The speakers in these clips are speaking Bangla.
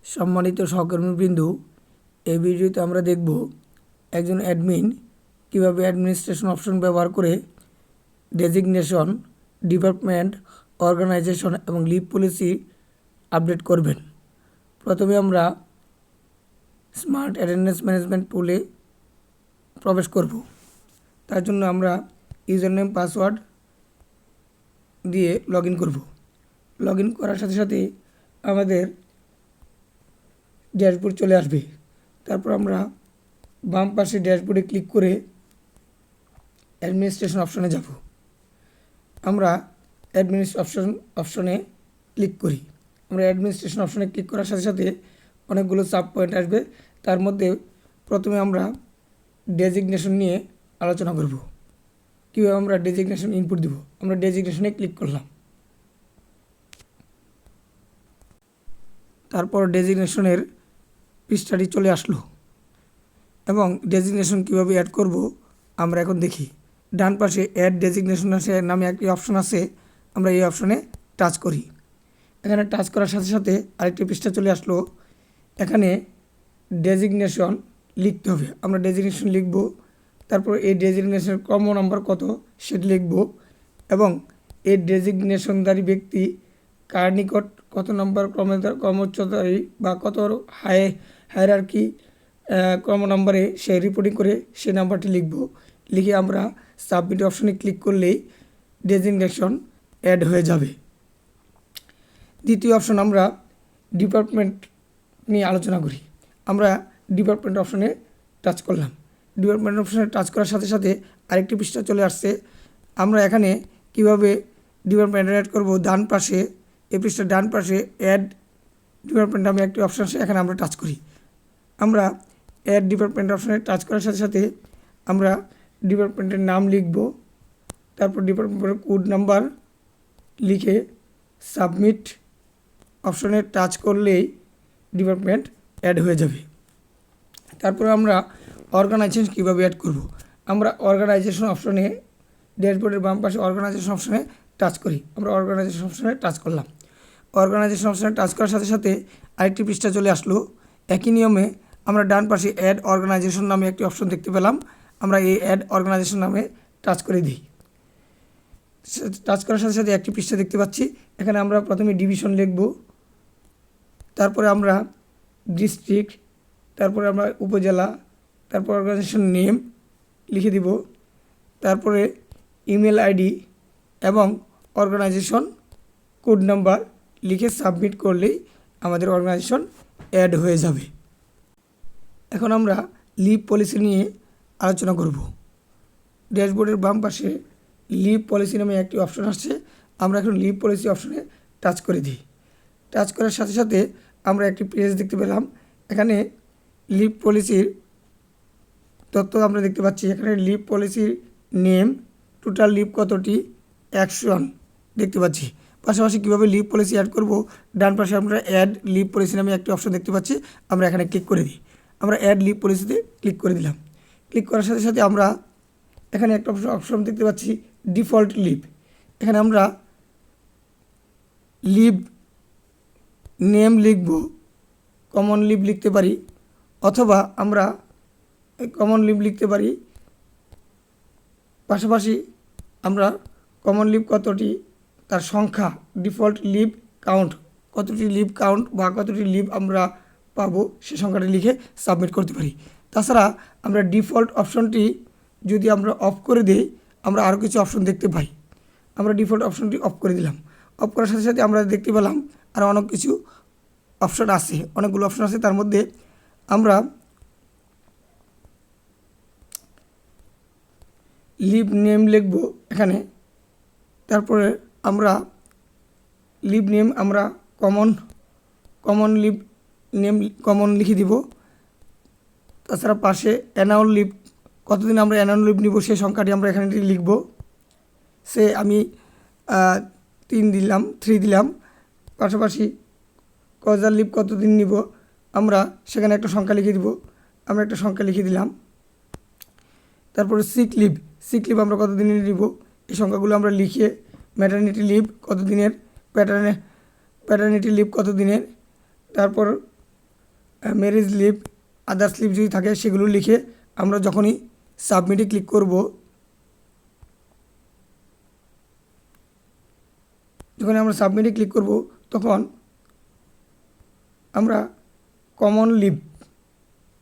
সম্মানিত সহকর্মীবৃন্দ, এই ভিডিওতে আমরা দেখব একজন অ্যাডমিন কিভাবে অ্যাডমিনিস্ট্রেশন অপশন ব্যবহার করে ডেজিগনেশন, ডিপার্টমেন্ট, অর্গানাইজেশন এবং লিভ পলিসি আপডেট করবেন। প্রথমে আমরা স্মার্ট অ্যাটেন্ডেন্স ম্যানেজমেন্ট টুলে প্রবেশ করব। তার জন্য আমরা ইউজার নেম পাসওয়ার্ড দিয়ে লগ ইন করব। লগ ইন করার সাথে সাথে আমাদের ড্যাশবোর্ড চলে আসবে। তারপর আমরা বাম পাশে ড্যাশবোর্ডে ক্লিক করে অ্যাডমিনিস্ট্রেশন অপশনে যাব। আমরা অপশনে ক্লিক করি। আমরা অ্যাডমিনিস্ট্রেশন অপশনে ক্লিক করার সাথে সাথে অনেকগুলো সাব পয়েন্ট আসবে। তার মধ্যে প্রথমে আমরা ডেজিগনেশন নিয়ে আলোচনা করব। কীভাবে আমরা ডেজিগনেশন ইনপুট দেব। আমরা ডেজিগনেশনে ক্লিক করলাম। তারপর ডেজিগনেশনের পৃষ্ঠাটি চলে আসলো এবং ডেজিগনেশন কীভাবে অ্যাড করব আমরা এখন দেখি। ডান পাশে অ্যাড ডেজিগনেশন নামে একটি অপশন আছে, আমরা এই অপশনে টাচ করি। এখানে টাচ করার সাথে সাথে আরেকটি পৃষ্ঠা চলে আসলো। এখানে ডেজিগনেশন লিখতে হবে। আমরা ডেজিগনেশন লিখব। তারপর এই ডেজিগনেশনের ক্রম নাম্বার কত সেটি লিখব এবং এই ডেজিগনেশনধারী ব্যক্তি কার নিকট কত নম্বর কর্মোচ্চতারী বা কত হায়ারার্কি ক্রম নম্বরে সে রিপোর্টিং করে সেই নাম্বারটি লিখব। লিখে আমরা সাবমিট অপশনে ক্লিক করলেই ডেজিগনেশন অ্যাড হয়ে যাবে। দ্বিতীয় অপশন আমরা ডিপার্টমেন্ট নিয়ে আলোচনা করি। আমরা ডিপার্টমেন্ট অপশনে টাচ করলাম। ডিপার্টমেন্ট অপশনে টাচ করার সাথে সাথে আরেকটি পৃষ্ঠা চলে আসছে। আমরা এখানে কিভাবে ডিপার্টমেন্ট অ্যাড করব, ডান পাশে এই পৃষ্ঠার ডান পাশে অ্যাড ডিপার্টমেন্ট নামে একটি অপশন আছে, এখানে আমরা টাচ করি। আমরা অ্যাড ডিপার্টমেন্ট অপশনে টাচ করার সাথে সাথে আমরা ডিপার্টমেন্টের নাম লিখব। তারপর ডিপার্টমেন্টের কোড নাম্বার লিখে সাবমিট অপশনে টাচ করলেই ডিপার্টমেন্ট অ্যাড হয়ে যাবে। তারপর আমরা অর্গানাইজেশন কীভাবে অ্যাড করব। আমরা অর্গানাইজেশন অপশনে ড্যাশবোর্ডের বাম পাশে অর্গানাইজেশন অপশনে টাচ করি। আমরা অর্গানাইজেশন অপশনে টাচ করলাম। অর্গানাইজেশন অপশনে টাচ করার সাথে সাথে আরেকটি পৃষ্ঠা চলে আসলো। একই নিয়মে আমরা ডান পাশে অ্যাড অর্গানাইজেশন নামে একটি অপশন দেখতে পেলাম। আমরা এই অ্যাড অর্গানাইজেশন নামে টাচ করে দিই। টাচ করার সাথে সাথে একটি পৃষ্ঠা দেখতে পাচ্ছি। এখানে আমরা প্রথমে ডিভিশন লিখব, তারপরে আমরা ডিস্ট্রিক্ট, তারপরে আমরা উপজেলা, তারপর অর্গানাইজেশন নেম লিখে দিব, তারপরে ইমেল আইডি এবং অর্গানাইজেশন কোড নাম্বার লিখে সাবমিট করলেই আমাদের অর্গানাইজেশন অ্যাড হয়ে যাবে। এখন আমরা লিভ পলিসি নিয়ে আলোচনা করব। ড্যাশবোর্ডের বাম পাশে লিভ পলিসি নামে একটি অপশন আসছে। আমরা এখন লিভ পলিসি অপশনে টাচ করে দিই। টাচ করার সাথে সাথে আমরা একটি পেজ দেখতে পেলাম। এখানে লিভ পলিসির তথ্য আমরা দেখতে পাচ্ছি। এখানে লিভ পলিসির নেম, টোটাল লিভ কতটি, অ্যাকশন দেখতে পাচ্ছি। পাশাপাশি কীভাবে লিভ পলিসি অ্যাড করব, ডান পাশে আমরা অ্যাড লিভ পলিসি নামে একটি অপশন দেখতে পাচ্ছি। আমরা এখানে ক্লিক করে দিই। আমরা অ্যাড লিভ পলিসিতে ক্লিক করে দিলাম। ক্লিক করার সাথে সাথে আমরা এখানে একটা অপশন দেখতে পাচ্ছি ডিফল্ট লিভ। এখানে আমরা লিভ নেম লিখব, কমন লিভ লিখতে পারি, অথবা আমরা কমন লিভ লিখতে পারি। পাশাপাশি আমরা কমন লিভ কতটি তার সংখ্যা, ডিফল্ট লিভ কাউন্ট, কতটি লিভ কাউন্ট বা কতটি লিভ আমরা পাবো সে সংখ্যাটি লিখে সাবমিট করতে পারি। তাছাড়া আমরা ডিফল্ট অপশনটি যদি আমরা অফ করে দিই, আমরা আরও কিছু অপশন দেখতে পাই। আমরা ডিফল্ট অপশনটি অফ করে দিলাম। অফ করার সাথে সাথে আমরা দেখতে পেলাম আরও অনেক কিছু অপশন আছে, অনেকগুলো অপশন আছে। তার মধ্যে আমরা লিভ নেম লিখব এখানে। তারপরে আমরা লিভ নেম আমরা কমন লিভ নেম কমন লিখে দিব। তাছাড়া পাশে অ্যানুয়াল লিভ, কতদিন আমরা অ্যানুয়াল লিভ নিব সেই সংখ্যাটি আমরা এখানে লিখব। সে আমি 3 দিলাম। পাশাপাশি কজাল লিভ কতদিন নিব আমরা সেখানে একটা সংখ্যা লিখে দিব। আমরা একটা সংখ্যা লিখে দিলাম। তারপরে সিক লিভ আমরা কতদিনের নিব এই সংখ্যাগুলো আমরা লিখে, ম্যাটারনিটি লিভ কতদিনের, প্যাটার্নিটি লিভ কতদিনের, তারপর ম্যারেজ লিভ, আদার্স লিভ যদি থাকে সেগুলো লিখে আমরা যখনই সাবমিটে ক্লিক করব, যখন আমরা সাবমিটে ক্লিক করব তখন আমরা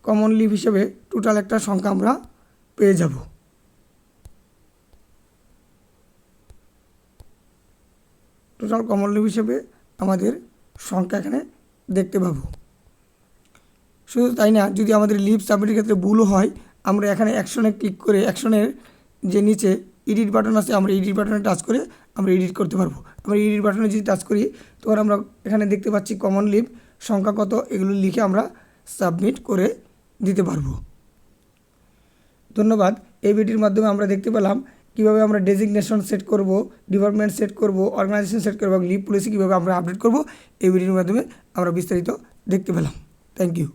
কমন লিভ হিসেবে টোটাল একটা সংখ্যা আমরা পেয়ে যাব। টোটাল কমন লিভ হিসেবে আমাদের সংখ্যা এখানে দেখতে পাবো। শুধু তাই না, যদি আমাদের লিভ সাবমিটের ক্ষেত্রে ভুলও হয়, আমরা এখানে অ্যাকশনে ক্লিক করে অ্যাকশনের যে নিচে এডিট বাটন আছে, আমরা এডিট বাটনে টাচ করে আমরা এডিট করতে পারবো। আমরা এডিট বাটনে যদি টাচ করি তখন আমরা এখানে দেখতে পাচ্ছি কমন লিভ সংখ্যা কত, এগুলো লিখে আমরা সাবমিট করে দিতে পারবো। ধন্যবাদ। এই ভিডিওর মাধ্যমে আমরা দেখতে পেলাম কীভাবে আমরা ডেজিগনেশন সেট করব, ডিপার্টমেন্ট সেট করব, অর্গানাইজেশন সেট করব এবং লিভ পলিসি কীভাবে আমরা আপডেট করব। এই ভিডিওর মাধ্যমে আমরা বিস্তারিত দেখতে পেলাম। Thank you.